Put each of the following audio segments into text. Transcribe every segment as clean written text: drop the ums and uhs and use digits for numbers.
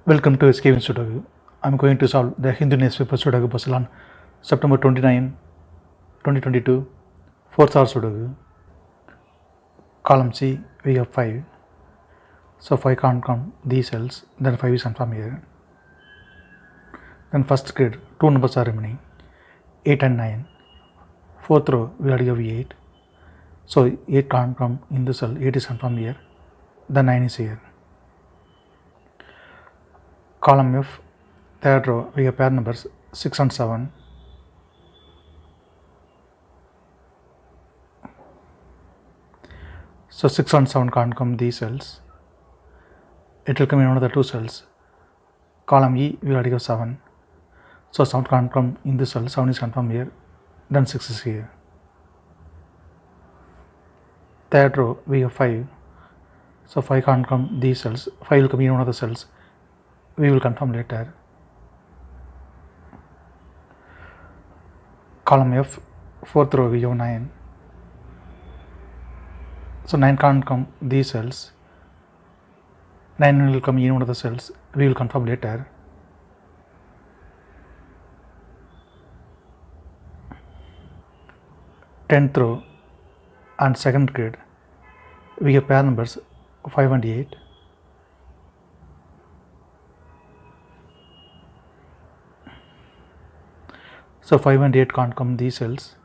Welcome to SkVm Sudoku. I'm going to solve the Hindu newspaper Sudoku puzzle on September 29, 2022, 4th hour Sudoku. Column C, we have 5. So 5 can't come these cells, then 5 is from here. Then first grid, 2 numbers are remaining, 8 and 9. 4th row, we already have 8. So 8 can't come in the cell, 8 is from here, then 9 is here. Column F, third row, we have pair numbers 6 and 7. So 6 and 7 can't come these cells. It will come in another 2 cells. Column E, we already have 7. So 7 can't come in this cell, 7 is confirmed here, then 6 is here. Third row, we have 5. So 5 can't come these cells, 5 will come in one of the cells. We will confirm later. Column F, 4th row, we have 9. So 9 can't come these cells. 9 will come in one of the cells. We will confirm later. Tenth row and second grid, we have pair numbers 5 and 8. So 5 and 8 can't come these cells.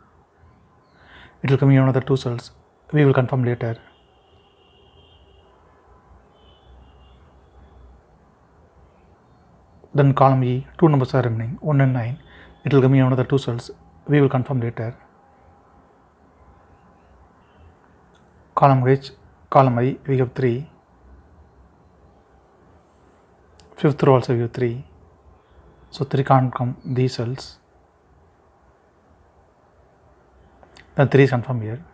It will come in one of the 2 cells. We will confirm later. Then column E, 2 numbers are remaining, 1 and 9. It will come in one of the 2 cells. We will confirm later. Column H, column I, we have 3. 5th row also we have 3. So 3 can't come these cells. Then 3 is confirmed here.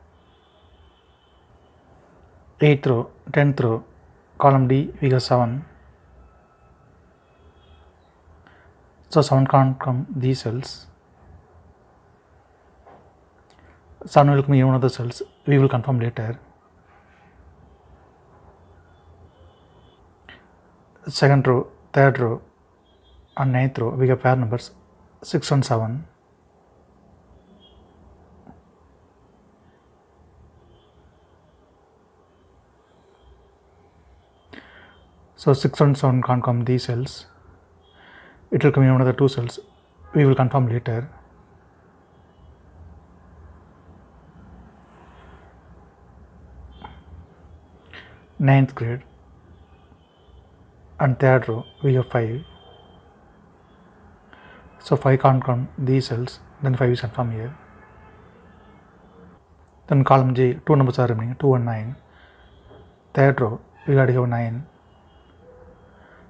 8th row, 10th row, column D, we have 7. So 7 can't come these cells. 7 will come in one of the cells. We will confirm later. Second row, third row, and ninth row, we have pair numbers 6 and 7. So 6 and 7 can't come these cells. It will come in one of the 2 cells. We will confirm later. Ninth grid and third row, we have 5. So 5 can't come these cells, then 5 is confirmed here. Then column J, 2 numbers are remaining, 2 and 9. Third row, we already have 9.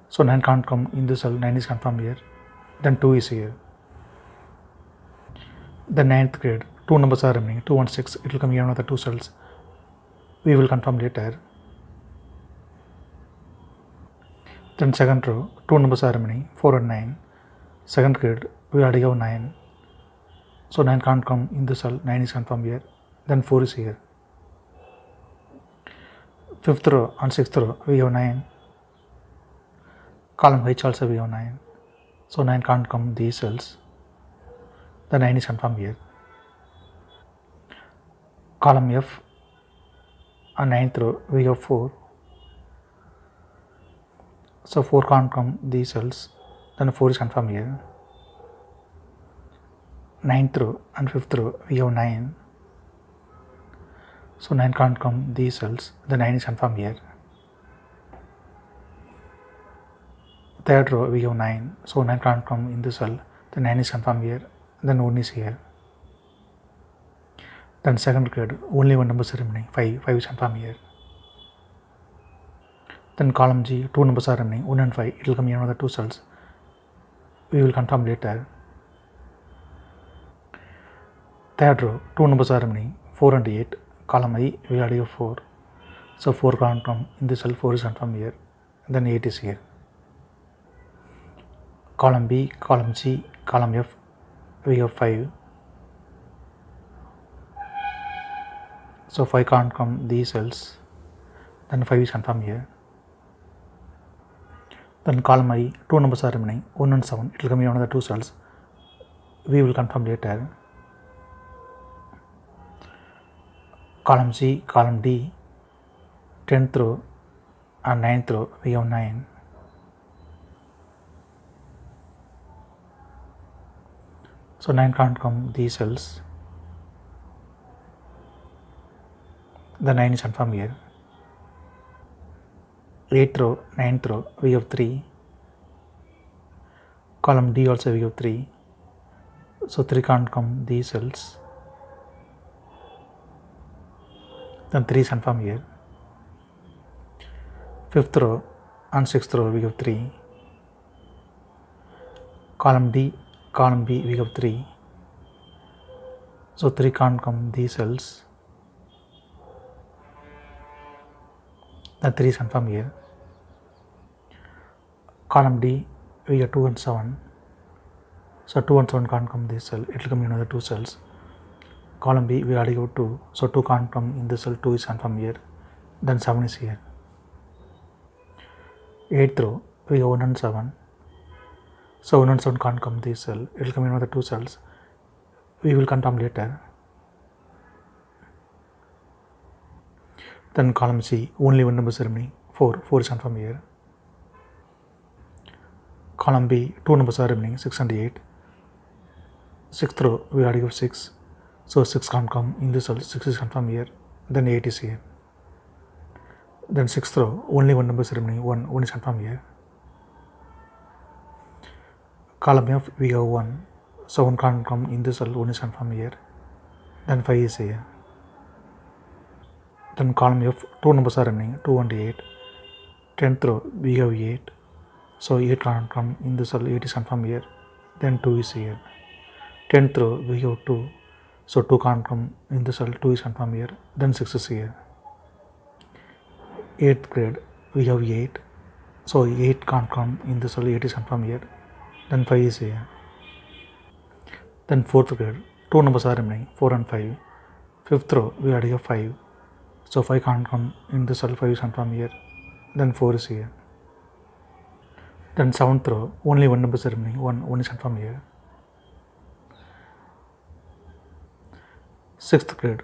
So 9 can't come in the cell, 9 is confirmed here, then 2 is here. The ninth grid, 2 numbers are remaining, 2 and 6. It will come in another 2 cells. We will confirm later. Then second row, 2 numbers are remaining, 4 and 9. Second grid, we already have 9. So 9 can't come in the cell, 9 is confirmed here, then 4 is here. Fifth row and sixth row, we have 9. Column H also we have 9. So 9 can't come these cells. The 9 is confirmed here. Column F and ninth row, we have 4. So 4 can't come these cells. Then 4 is confirmed here. Ninth row and fifth row, we have 9. So 9 can't come these cells. The 9 is confirmed here. Third row, we have 9. So 9 can't come in the cell. The 9 is confirmed here. Then 1 is here. Then second grid, only one number is remaining, 5. 5 is confirmed here. Then column G, 2 numbers are remaining, 1 and 5. It will come in another 2 cells. We will confirm later. Third row, 2 numbers are remaining, 4 and 8. Column I, we already have 4. So 4 can't come in the cell, 4 is confirmed here. Then 8 is here. Column B, column C, column F, we have 5. So 5 can't come these cells. Then 5 is confirmed here. Then column I, two numbers are remaining, 1 and 7. It will come in one of the two cells. We will confirm later. Column C, column D, 10th row and 9th row, we have 9. So 9 can't come these cells. The 9 is confirmed here. 8th row, 9th row, we have 3. Column D also we have 3. So 3 can't come these cells. Then 3 is confirmed here. 5th row and 6th row we have 3. Column D, column B we have 3. So 3 can't come these cells. Then 3 is confirmed here. Column D we have 2 and 7. So 2 and 7 can't come this cell. It will come in another 2 cells. Column B we already have 2. So 2 can't come in this cell. 2 is confirmed here. Then 7 is here. 8th row we have 1 and 7. So 1 and 7 can't come this cell. It will come in another 2 cells. We will confirm later. Then column C, only one number is remaining, 4. 4 is confirmed here. Column B, 2 numbers are remaining, 6 and 8. 6th row, we already have 6. So 6 can't come in this cell. 6 is confirmed here. Then 8 is here. Then 6th row, only one number is remaining, 1. 1 is confirmed here. Column F, we have 1. So 1 can't come in this cell. 1 is confirmed here. Then 5 is here. Then column F, 2 numbers are remaining, 2 and 8. 10th row, we have 8. So 8 can't come in this cell. 8 is confirmed here. Then 2 is here. 10th row, we have 2. So 2 can't come in this cell. 2 is confirmed here. Then 6 is here. 8th grade, we have 8. So 8 can't come in this cell. 8 is confirmed here. Then 5 is here. Then 4th grade, 2 numbers are remaining, 4 and 5. 5th row, we already have 5. So 5 can't come in this cell. 5 is confirmed here. Then 4 is here. Then 7th row, only one number is remaining, 1. 1 is confirmed here. 6th grade,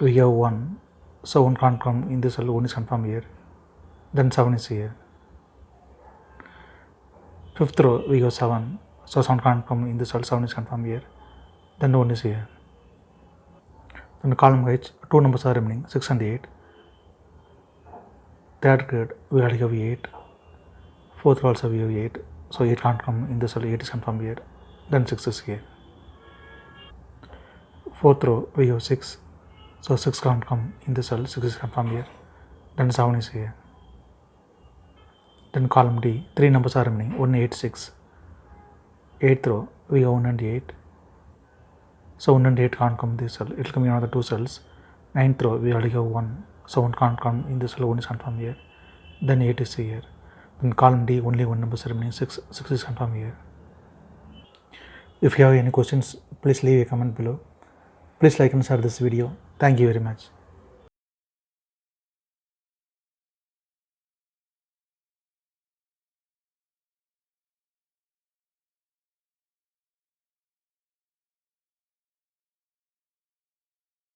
we have 1. So 1 can't come in this cell. 1 is confirmed here. Then 7 is here. 5th row, we have 7. So 7 can't come in this cell. 7 is confirmed here. Then 1 is here. Then column H, 2 numbers are remaining, 6 and 8. 3rd grade, we already have 8. 4th row also we have 8. So 8 can't come in this cell. 8 is confirmed here. Then 6 is here. 4th row, we have 6. So 6 can't come in this cell. 6 is confirmed here. Then 7 is here. Then column D, 3 numbers are remaining, 1, 8, 6. 8th row, we have 1 and 8. So 1 and 8 can't come this cell. It will come in another 2 cells. 9th row, we already have 1. So 1 can't come in this cell. 1 is confirmed here. Then 8 is here. Then column D, only one number is remaining, 6. 6 is confirmed here. If you have any questions, please leave a comment below. Please like and share this video. Thank you very much.